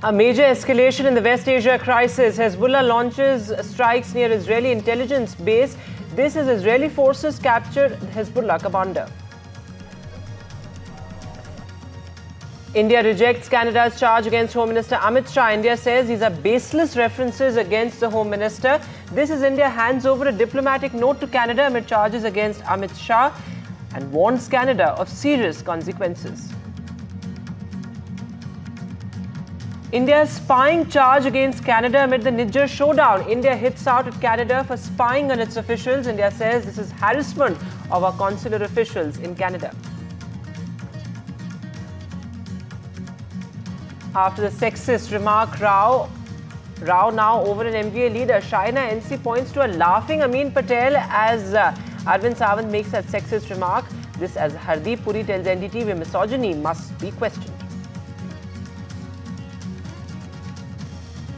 A major escalation in the West Asia crisis. Hezbollah launches strikes near Israeli intelligence base. This is Israeli forces captured Hezbollah commander. India rejects Canada's charge against Home Minister Amit Shah. India says these are baseless references against the Home Minister. This is India hands over a diplomatic note to Canada amid charges against Amit Shah and warns Canada of serious consequences. India's spying charge against Canada amid the Niger showdown. India hits out at Canada for spying on its officials. India says this is harassment of our consular officials in Canada. After the sexist remark row now over an MVA leader, China NC points to a laughing Amin Patel as Arvind Savant makes that sexist remark. This as Hardeep Puri tells NDTV misogyny must be questioned.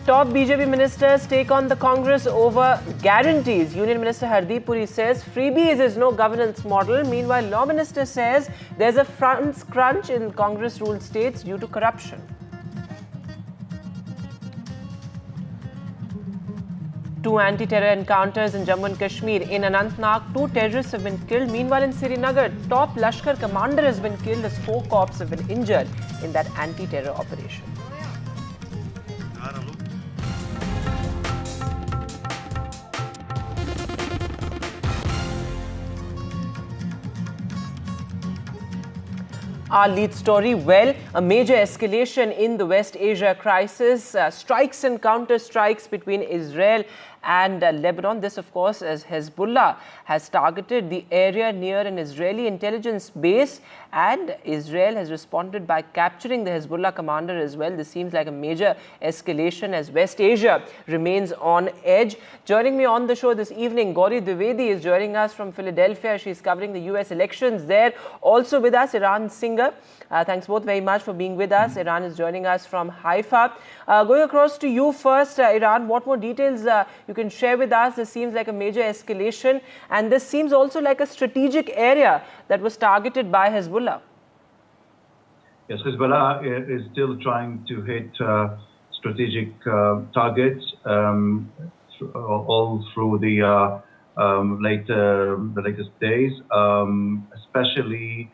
Top BJP ministers take on the Congress over guarantees. Union Minister Hardeep Puri says freebies is no governance model. Meanwhile, Law Minister says there's a funds crunch in Congress-ruled states due to corruption. Two anti-terror encounters in Jammu and Kashmir. In Anantnag, 2 terrorists have been killed. Meanwhile, in Srinagar, top Lashkar commander has been killed as 4 cops have been injured in that anti-terror operation. Our lead story, well, a major escalation in the West Asia crisis, strikes and counter-strikes between Israel and Lebanon. This, of course, as Hezbollah has targeted the area near an Israeli intelligence base, and Israel has responded by capturing the Hezbollah commander as well. This seems like a major escalation as West Asia remains on edge. Joining me on the show this evening, Gauri Dwivedi is joining us from Philadelphia. She's covering the US elections there. Also with us, Arin Singer. Thanks both very much for being with us. Arin is joining us from Haifa. Going across to you first, Arin, what more details you can share with us? This seems like a major escalation, and this seems also like a strategic area that was targeted by Hezbollah. Yes, Hezbollah is still trying to hit strategic targets all through the latest days, especially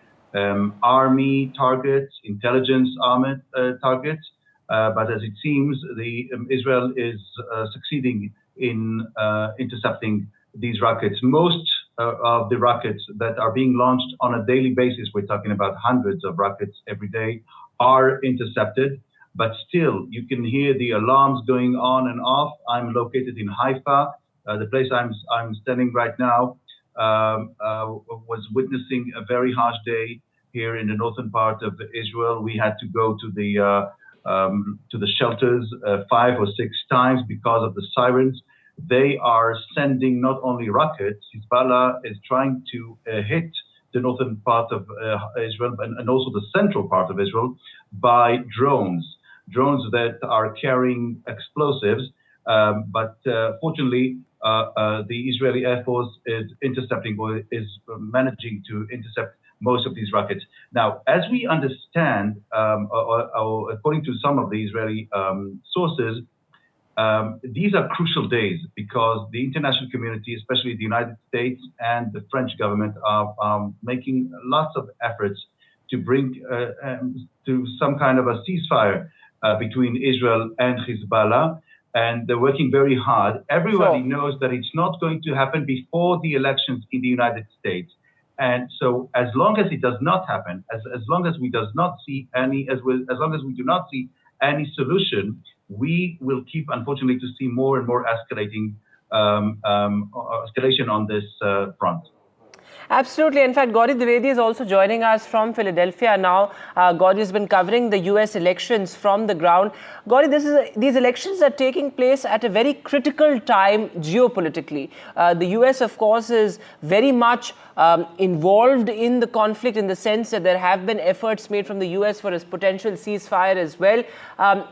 army targets, intelligence armed targets. But as it seems, Israel is succeeding in intercepting these rockets. Most of the rockets that are being launched on a daily basis, we're talking about hundreds of rockets every day, are intercepted. But still, you can hear the alarms going on and off. I'm located in Haifa. The place I'm standing right now was witnessing a very harsh day here in the northern part of Israel. We had to go to the shelters 5 or 6 times because of the sirens. They are sending not only rockets. Hezbollah is trying to hit the northern part of Israel and also the central part of Israel by drones that are carrying explosives. But fortunately, the Israeli Air Force is intercepting or is managing to intercept most of these rockets. Now, as we understand, or according to some of the Israeli sources, these are crucial days because the international community, especially the United States and the French government, are making lots of efforts to bring to some kind of a ceasefire between Israel and Hezbollah. And they're working very hard. Everybody knows that it's not going to happen before the elections in the United States. And so as long as it does not happen, as long as we do not see any solution, we will keep, unfortunately, to see more and more escalation on this front. Absolutely. In fact, Gauri Dwivedi is also joining us from Philadelphia now. Gauri has been covering the US elections from the ground. Gauri, these elections are taking place at a very critical time geopolitically. The US, of course, is very much involved in the conflict in the sense that there have been efforts made from the US for a potential ceasefire as well.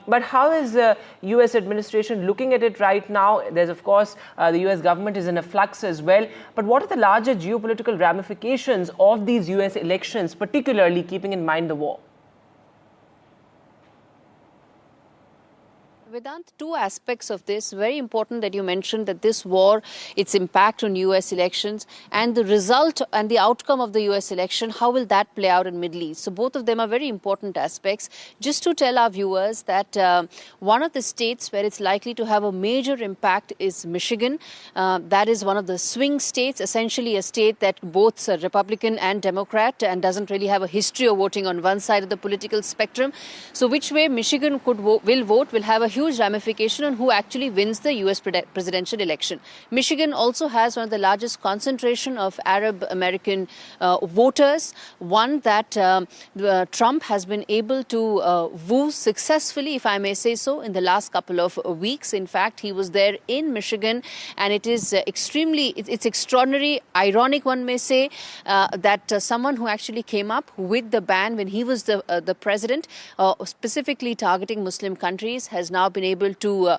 But how is the US administration looking at it right now? There's, of course, the US government is in a flux as well. But what are the larger geopolitical ramifications of these US elections, particularly keeping in mind the war? Vedant, two aspects of this. Very important that you mentioned that this war, its impact on US elections and the result and the outcome of the US election, how will that play out in Middle East? So both of them are very important aspects. Just to tell our viewers that one of the states where it's likely to have a major impact is Michigan. That is one of the swing states, essentially a state that boasts a Republican and Democrat and doesn't really have a history of voting on one side of the political spectrum. So which way Michigan will vote will have a huge ramification on who actually wins the US presidential election. Michigan also has one of the largest concentration of Arab American voters, one that Trump has been able to woo successfully, if I may say so, in the last couple of weeks. In fact, he was there in Michigan, and it is it's extraordinary, ironic, one may say, that someone who actually came up with the ban when he was the president, specifically targeting Muslim countries, has now been able to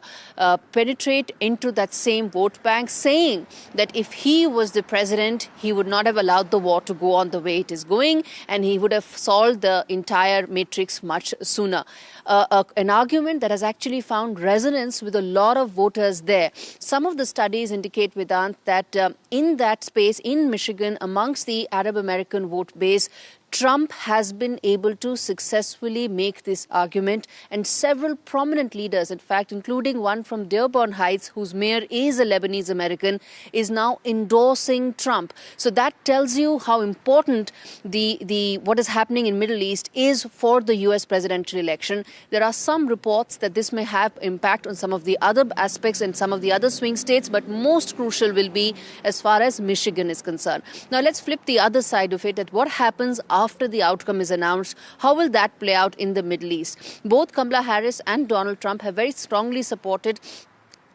penetrate into that same vote bank, saying that if he was the president, he would not have allowed the war to go on the way it is going, and he would have solved the entire matrix much sooner. An argument that has actually found resonance with a lot of voters there. Some of the studies indicate, Vedant, that in that space, in Michigan, amongst the Arab American vote base, Trump has been able to successfully make this argument, and several prominent leaders, in fact, including one from Dearborn Heights, whose mayor is a Lebanese American, is now endorsing Trump. So that tells you how important what is happening in Middle East is for the US presidential election. There are some reports that this may have impact on some of the other aspects and some of the other swing states, but most crucial will be as far as Michigan is concerned. Now let's flip the other side of it, at what happens after the outcome is announced. How will that play out in the Middle East? Both Kamala Harris and Donald Trump have very strongly supported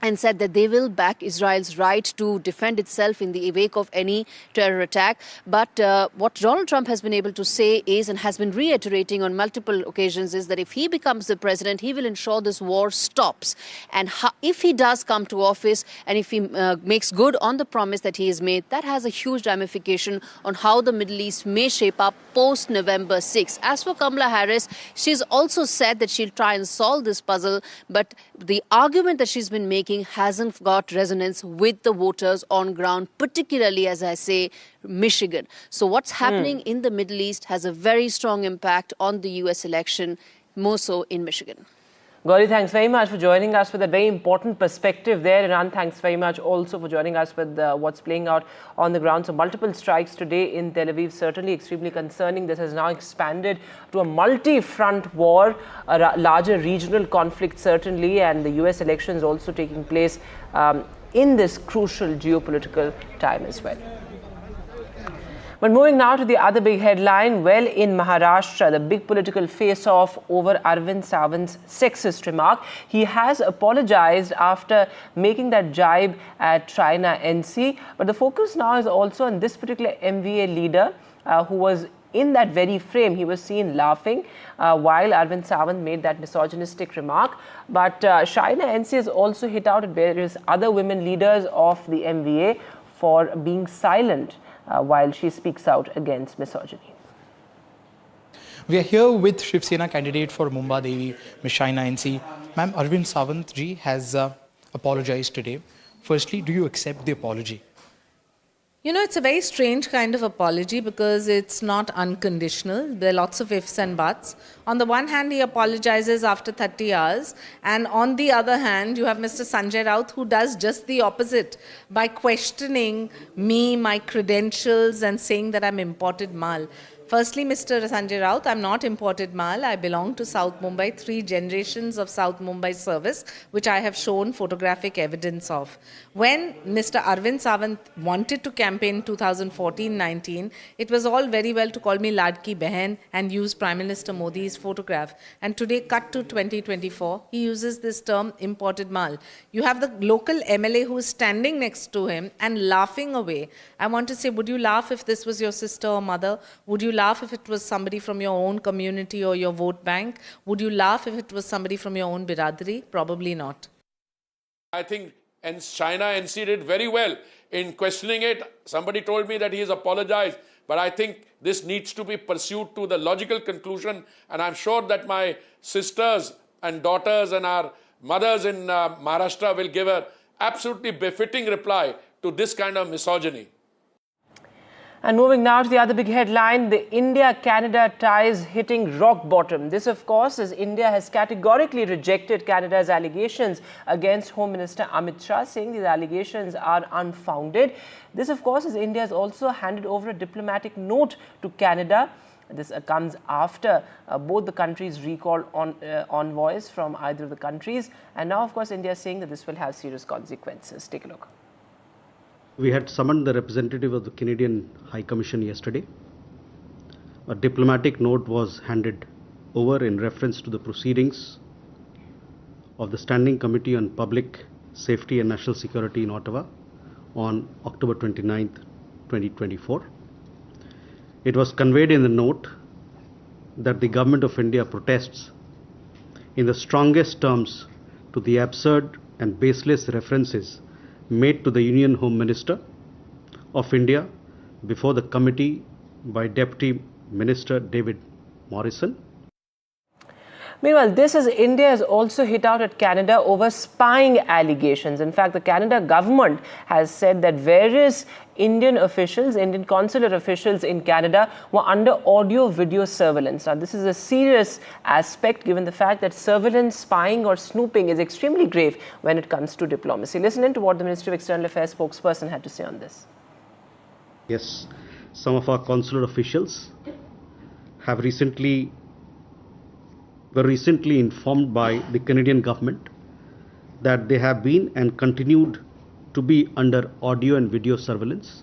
and said that they will back Israel's right to defend itself in the wake of any terror attack. But what Donald Trump has been able to say is, and has been reiterating on multiple occasions, is that if he becomes the president, he will ensure this war stops. And if he does come to office, and if he makes good on the promise that he has made, that has a huge ramification on how the Middle East may shape up post-November 6th. As for Kamala Harris, she's also said that she'll try and solve this puzzle, but the argument that she's been making hasn't got resonance with the voters on ground, particularly, as I say, Michigan. So what's happening in the Middle East has a very strong impact on the US election, more so in Michigan. Gauri, thanks very much for joining us with a very important perspective there. Arin, thanks very much also for joining us with what's playing out on the ground. So multiple strikes today in Tel Aviv, certainly extremely concerning. This has now expanded to a multi-front war, a larger regional conflict certainly, and the US elections also taking place in this crucial geopolitical time as well. But moving now to the other big headline, well, in Maharashtra, the big political face-off over Arvind Savant's sexist remark. He has apologized after making that jibe at China NC. But the focus now is also on this particular MVA leader who was in that very frame. He was seen laughing while Arvind Savant made that misogynistic remark. But China NC has also hit out at various other women leaders of the MVA for being silent while she speaks out against misogyny. We are here with Shiv Sena candidate for Mumbai Devi, Ms. Shaina NC. Ma'am, Arvind Savant ji has apologized today. Firstly, do you accept the apology? You know, it's a very strange kind of apology because it's not unconditional. There are lots of ifs and buts. On the one hand, he apologizes after 30 hours. And on the other hand, you have Mr. Sanjay Raut, who does just the opposite by questioning me, my credentials, and saying that I'm imported mal. Firstly, Mr. Sanjay Raut, I'm not imported mal. I belong to South Mumbai, 3 generations of South Mumbai service, which I have shown photographic evidence of. When Mr. Arvind Savant wanted to campaign 2014-19, it was all very well to call me Ladki Behan and use Prime Minister Modi's photograph. And today, cut to 2024, he uses this term imported mal. You have the local MLA who is standing next to him and laughing away. I want to say, would you laugh if this was your sister or mother? Would you laugh if it was somebody from your own community or your vote bank? Would you laugh if it was somebody from your own biradari? Probably not. I think China NC did very well in questioning it. Somebody told me that he has apologized, but I think this needs to be pursued to the logical conclusion, and I'm sure that my sisters and daughters and our mothers in Maharashtra will give a absolutely befitting reply to this kind of misogyny. And moving now to the other big headline, the India-Canada ties hitting rock bottom. This, of course, as India has categorically rejected Canada's allegations against Home Minister Amit Shah, saying these allegations are unfounded. This, of course, as India has also handed over a diplomatic note to Canada. This comes after both the countries recalled envoys from either of the countries. And now, of course, India is saying that this will have serious consequences. Take a look. We had summoned the representative of the Canadian High Commission yesterday. A diplomatic note was handed over in reference to the proceedings of the Standing Committee on Public Safety and National Security in Ottawa on October 29th, 2024. It was conveyed in the note that the Government of India protests in the strongest terms to the absurd and baseless references made to the Union Home Minister of India before the committee by Deputy Minister David Morrison. Meanwhile, this as India has also hit out at Canada over spying allegations. In fact, the Canada government has said that various Indian officials, Indian consular officials in Canada were under audio-video surveillance. Now, this is a serious aspect given the fact that surveillance, spying or snooping is extremely grave when it comes to diplomacy. Listen in to what the Ministry of External Affairs spokesperson had to say on this. Yes, some of our consular officials were recently informed by the Canadian government that they have been and continued to be under audio and video surveillance.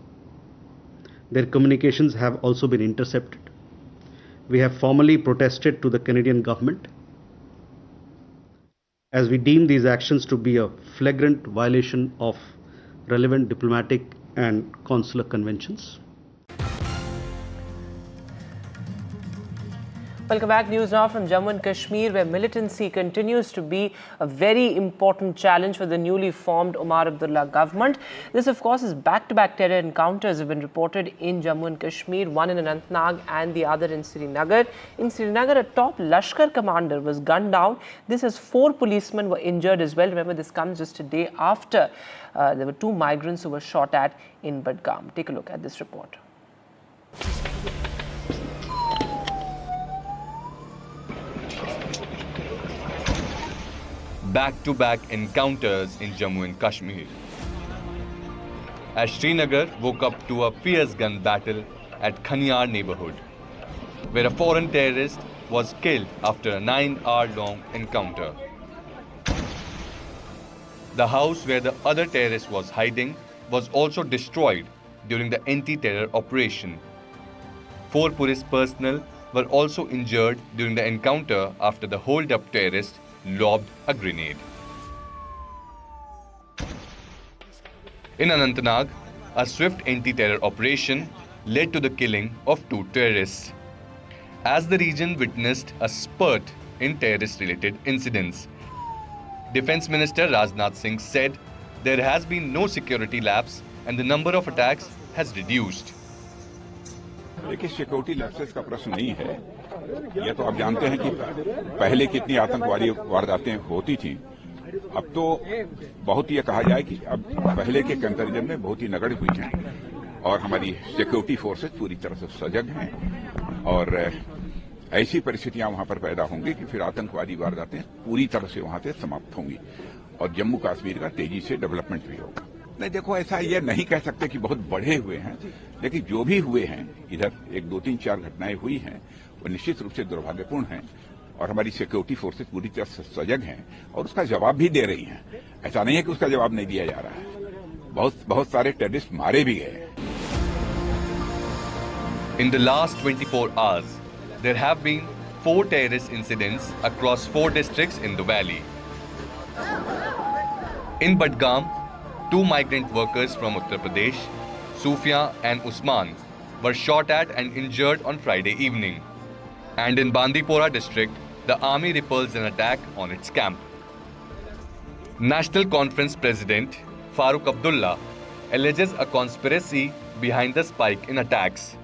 Their communications have also been intercepted. We have formally protested to the Canadian government as we deem these actions to be a flagrant violation of relevant diplomatic and consular conventions. Welcome back. News now from Jammu and Kashmir, where militancy continues to be a very important challenge for the newly formed Omar Abdullah government. This, of course, is back-to-back terror encounters have been reported in Jammu and Kashmir, one in Anantnag and the other in Srinagar. In Srinagar, a top Lashkar commander was gunned down. This as 4 policemen were injured as well. Remember, this comes just a day after there were 2 migrants who were shot at in Budgam. Take a look at this report. Back-to-back encounters in Jammu and Kashmir. As Srinagar woke up to a fierce gun battle at Khaniar neighborhood, where a foreign terrorist was killed after a 9-hour-long encounter. The house where the other terrorist was hiding was also destroyed during the anti-terror operation. 4 police personnel were also injured during the encounter after the hold-up terrorist lobbed a grenade. In Anantnag, a swift anti-terror operation led to the killing of 2 terrorists. As the region witnessed a spurt in terrorist-related incidents, Defence Minister Rajnath Singh said there has been no security lapse and the number of attacks has reduced. देखिए security lapses का प्रश्न नहीं है। ये तो आप जानते हैं कि पहले कितनी आतंकवादी वारदातें होती थी। अब तो बहुत ये कहा जाए कि अब पहले के कंपैरिजन में बहुत ही नगण्य हुई हैं और हमारी सिक्योरिटी फोर्सेस पूरी तरह से सजग हैं और ऐसी परिस्थितियां वहां पर पैदा होंगी कि फिर आतंकवादी वारदातें पूरी तरह से वहां से समाप्त होंगी और जम्मू कश्मीर का तेजी से डेवलपमेंट भी होगा। नहीं, देखो ऐसा ये नहीं कह सकते कि बहुत बढ़े हुए हैं, लेकिन जो भी हुए हैं इधर 1, 2, 3, 4 घटनाएं हुई हैं वो निश्चित रूप से दुर्भाग्यपूर्ण हैं और हमारी सिक्योरिटी फोर्सेस पूरी तरह से सजग हैं और उसका जवाब भी दे रही हैं। ऐसा नहीं है कि उसका जवाब नहीं दिया जा रहा है। बहुत सारे टेररिस्ट मारे भी गए। In the last 24 hours, there have been 4 terrorist incidents across 4 districts in the valley. In Budgam, 2 migrant workers from Uttar Pradesh, Sufia and Usman, were shot at and injured on Friday evening. And in Bandipora district, the army repulsed an attack on its camp. National Conference President Farooq Abdullah alleges a conspiracy behind the spike in attacks.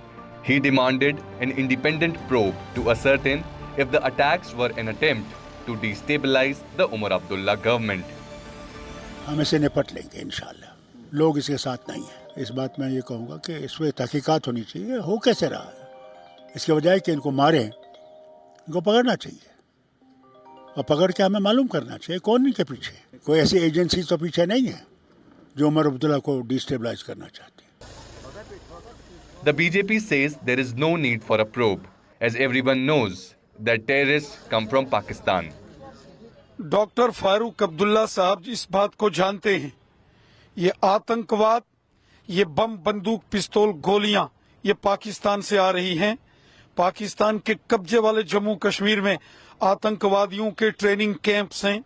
He demanded an independent probe to ascertain if the attacks were an attempt to destabilize the Umar Abdullah government. हम इसे निपट लेंगे इंशाल्लाह। लोग इसके साथ नहीं है। इस बात में ये कहूँगा कि इस पर तहकीकात होनी चाहिए। हो कैसे रहा है? इसके बजाय कि इनको मारें, इनको पकड़ना चाहिए और पकड़ के हमें मालूम करना चाहिए कौन इनके पीछे। कोई ऐसी एजेंसी तो पीछे नहीं है जो उमर अब्दुल्ला को डिस्टेबलाइज करना चाहती है। The BJP says there is no need for a probe, as everyone knows that terrorists come from Pakistan. Doctor Farooq Abdullah साहब इस बात को जानते हैं, ये आतंकवाद, ये बम, बंदूक, पिस्तौल, गोलियां ये पाकिस्तान से आ रही हैं। पाकिस्तान के कब्जे वाले जम्मू कश्मीर में आतंकवादियों के ट्रेनिंग कैंप्स हैं।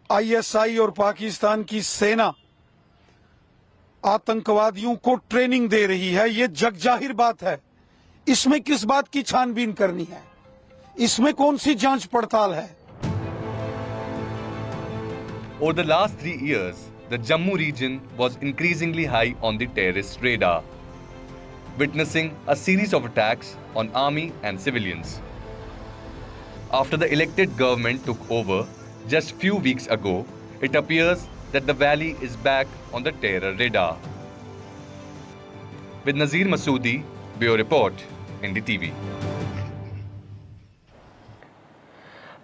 आईएसआई और पाकिस्तान की सेना आतंकवादियों को ट्रेनिंग दे रही है। ये जग जाहिर बात है। इसमें किस बात की छानबीन करनी है? इसमें कौन सी जांच पड़ताल है? Over the last 3 years, the Jammu region was increasingly high on the terrorist radar, witnessing a series of attacks on army and civilians. After the elected government took over just few weeks ago, it appears that the valley is back on the terror radar. With Nazir Masoodi, Bureau Report, NDTV.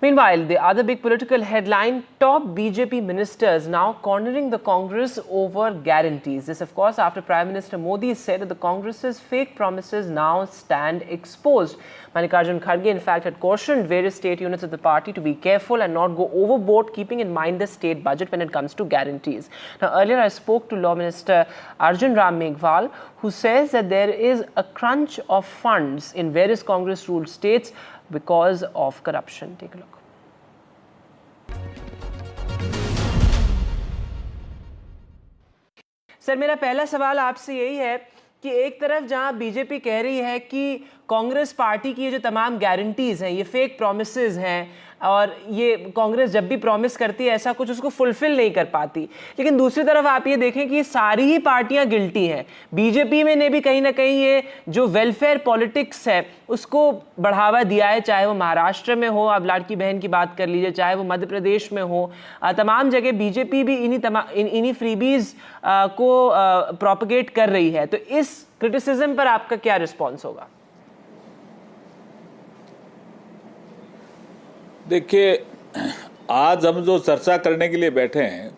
Meanwhile, the other big political headline, top BJP ministers now cornering the Congress over guarantees. This, of course, after Prime Minister Modi said that the Congress's fake promises now stand exposed. Mallikarjun Kharge, in fact, had cautioned various state units of the party to be careful and not go overboard, keeping in mind the state budget when it comes to guarantees. Now, earlier I spoke to Law Minister Arjun Ram Meghwal, who says that there is a crunch of funds in various Congress-ruled states because of corruption. Take a look. Sir, मेरा पहला सवाल आपसे यही है कि एक तरफ जहां बीजेपी कह रही है कि कांग्रेस पार्टी की ये जो तमाम गारंटीज हैं ये फेक प्रोमिसेस हैं और ये कांग्रेस जब भी प्रॉमिस करती है ऐसा कुछ उसको फुलफिल नहीं कर पाती, लेकिन दूसरी तरफ आप ये देखें कि ये सारी ही पार्टियां गिल्टी हैं। बीजेपी में ने भी कहीं ना कहीं ये जो वेलफेयर पॉलिटिक्स है उसको बढ़ावा दिया है, चाहे वो महाराष्ट्र में हो, आप लाडकी बहन की बात कर लीजिए, चाहे वो मध्य प्रदेश में हो, तमाम जगह बीजेपी भी इन्हीं फ्रीबीज को प्रोपगेट कर रही है। तो इस क्रिटिसिज्म पर आपका क्या रिस्पॉन्स होगा? देखिए, आज हम जो चर्चा करने के लिए बैठे हैं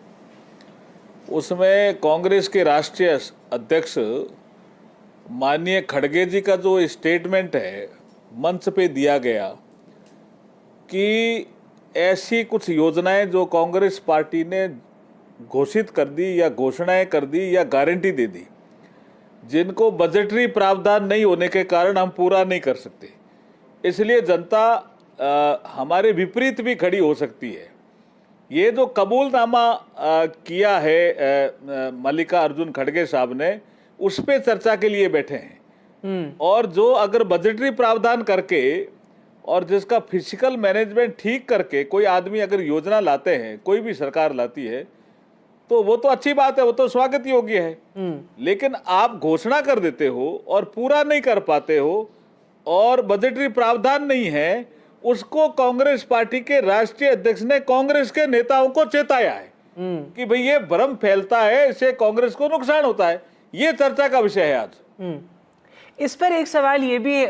उसमें कांग्रेस के राष्ट्रीय अध्यक्ष माननीय खड़गे जी का जो स्टेटमेंट है मंच पे दिया गया कि ऐसी कुछ योजनाएं जो कांग्रेस पार्टी ने घोषित कर दी या घोषणाएं कर दी या गारंटी दे दी, जिनको बजटरी प्रावधान नहीं होने के कारण हम पूरा नहीं कर सकते, इसलिए जनता हमारे विपरीत भी खड़ी हो सकती है। ये जो कबूलनामा किया है मल्लिकार्जुन खड़गे साहब ने, उस पे चर्चा के लिए बैठे हैं। और जो अगर बजटरी प्रावधान करके और जिसका फिजिकल मैनेजमेंट ठीक करके कोई आदमी अगर योजना लाते हैं, कोई भी सरकार लाती है, तो वो तो अच्छी बात है, वो तो स्वागत योग्य है। लेकिन आप घोषणा कर देते हो और पूरा नहीं कर पाते हो और बजटरी प्रावधान नहीं है, उसको कांग्रेस पार्टी के राष्ट्रीय अध्यक्ष ने कांग्रेस के नेताओं को चेताया है कि भाई ये भ्रम फैलता है, इससे कांग्रेस को नुकसान होता है। ये चर्चा का विषय है आज। इस पर एक सवाल ये भी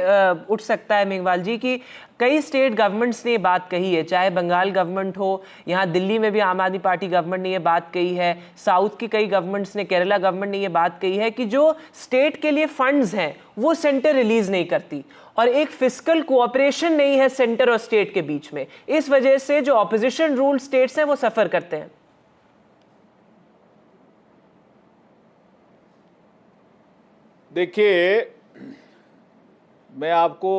उठ सकता है मेघवाल जी कि कई स्टेट गवर्नमेंट्स ने ये बात कही है, चाहे बंगाल गवर्नमेंट हो, यहाँ दिल्ली में भी आम आदमी पार्टी गवर्नमेंट ने ये बात कही है, साउथ की कई गवर्नमेंट्स ने, केरला गवर्नमेंट ने ये बात कही है कि जो स्टेट के लिए फंड्स हैं वो सेंटर रिलीज नहीं करती और एक फिस्कल कोऑपरेशन नहीं है सेंटर और स्टेट के बीच में। इस वजह से जो ऑपोजिशन रूल स्टेट्स हैं वो सफर करते हैं। देखिए, मैं आपको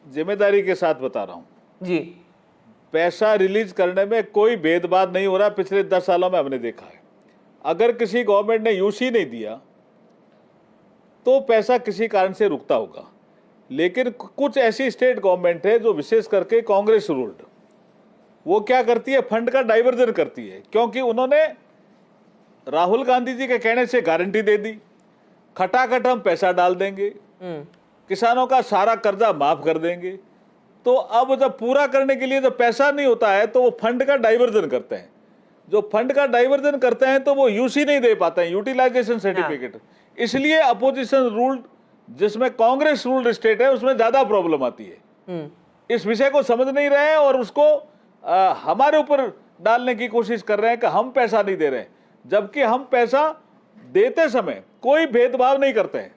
जिम्मेदारी के साथ बता रहा हूं जी, पैसा रिलीज करने में कोई भेदभाव नहीं हो रहा। पिछले 10 सालों में हमने देखा है, अगर किसी गवर्नमेंट ने यूसी नहीं दिया तो पैसा किसी कारण से रुकता होगा, लेकिन कुछ ऐसी स्टेट गवर्नमेंट है जो विशेष करके कांग्रेस रूल्ड, वो क्या करती है, फंड का डाइवर्जन करती है, क्योंकि उन्होंने राहुल गांधी जी के कहने से गारंटी दे दी, खटाखट हम पैसा डाल देंगे, किसानों का सारा कर्जा माफ कर देंगे, तो अब जब पूरा करने के लिए जब पैसा नहीं होता है तो वो फंड का डाइवर्जन करते हैं। जो फंड का डाइवर्जन करते हैं तो वो यूसी नहीं दे पाते हैं, यूटिलाइजेशन सर्टिफिकेट। इसलिए अपोजिशन रूल्ड, जिसमें कांग्रेस रूल्ड स्टेट है, उसमें ज्यादा प्रॉब्लम आती है। इस विषय को समझ नहीं रहे हैं और उसको हमारे ऊपर डालने की कोशिश कर रहे हैं कि हम पैसा नहीं दे रहे हैं, जबकि हम पैसा देते समय कोई भेदभाव नहीं करते हैं।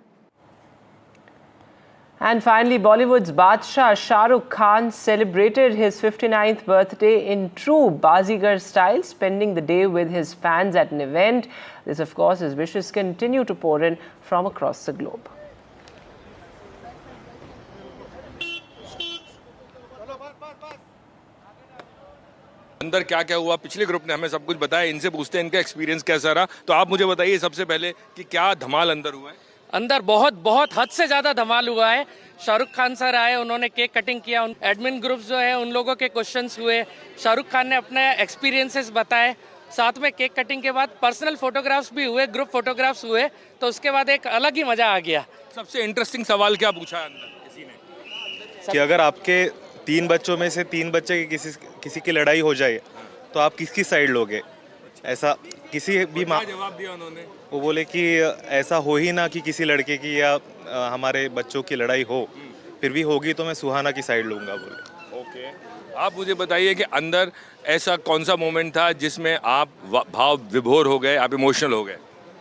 And finally, Bollywood's Badshah Shah Rukh Khan celebrated his 59th birthday in true Bazigar style, spending the day with his fans at an event. This, of course, as wishes continue to pour in from across the globe. अंदर क्या क्या हुआ, पिछले group ने हमें सब कुछ बताया, इनसे पूछते हैं इनका एक्सपीरियंस कैसा रहा। तो आप मुझे बताइए सबसे पहले कि क्या धमाल अंदर हुआ है। अंदर बहुत बहुत हद से ज्यादा धमाल हुआ है। शाहरुख खान सर आए, उन्होंने केक कटिंग किया, एडमिन ग्रुप जो है उन लोगों के क्वेश्चंस हुए, शाहरुख खान ने अपने एक्सपीरियंसेस बताए, साथ में केक कटिंग के बाद पर्सनल फोटोग्राफ्स भी हुए, ग्रुप फोटोग्राफ्स हुए, तो उसके बाद एक अलग ही मजा आ गया। सबसे इंटरेस्टिंग सवाल क्या पूछा है अंदर किसी ने कि अगर आपके 3 बच्चों में से 3 बच्चे की किसी की लड़ाई हो जाए तो आप किसकी साइड लोगे। ऐसा किसी भी जवाब दिया उन्होंने। वो बोले कि ऐसा हो ही ना कि किसी लड़के की या हमारे बच्चों की लड़ाई हो, फिर भी होगी तो मैं सुहाना की साइड लूंगा बोले। ओके, आप मुझे बताइए कि अंदर ऐसा कौन सा मोमेंट था जिसमें आप भाव विभोर हो गए, आप इमोशनल हो गए।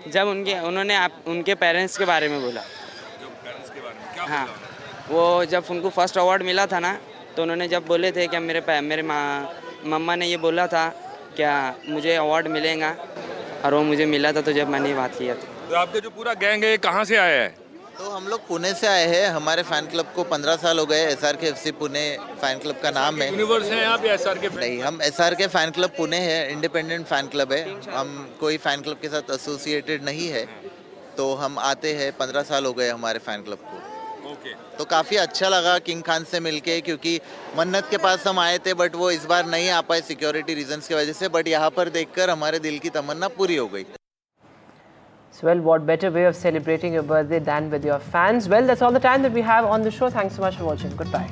जब उन्होंने उनके पेरेंट्स के बारे में बोला। पेरेंट्स के बारे में क्या हाँ, बोला? वो जब उनको फर्स्ट अवार्ड मिला था ना, तो उन्होंने जब बोले थे कि मेरे मम्मा ने ये बोला था क्या मुझे अवार्ड मिलेगा, और वो मुझे मिला था, तो जब मैंने ये बात किया तो आपका जो पूरा गैंग है ये कहाँ से आया है? तो हम लोग पुणे से आए हैं। हमारे फैन क्लब को 15 साल हो गए। SRK पुणे फैन क्लब का नाम है। यूनिवर्स है आप या SRK? नहीं, हम SRK फैन क्लब पुणे है, इंडिपेंडेंट फैन क्लब है। हम कोई फैन क्लब के साथ एसोसिएटेड नहीं है। तो हम आते हैं, 15 साल हो गए हमारे फैन क्लब को। तो काफ़ी अच्छा लगा किंग खान से मिलके, क्योंकि मन्नत के पास हम आए थे बट वो इस बार नहीं आ पाए सिक्योरिटी रीजंस की वजह से, बट यहाँ पर देखकर हमारे दिल की तमन्ना पूरी हो गई। So, well, what better way of celebrating your birthday than with your fans? Well, that's all the time that we have on the show. Thanks so much for watching. Goodbye.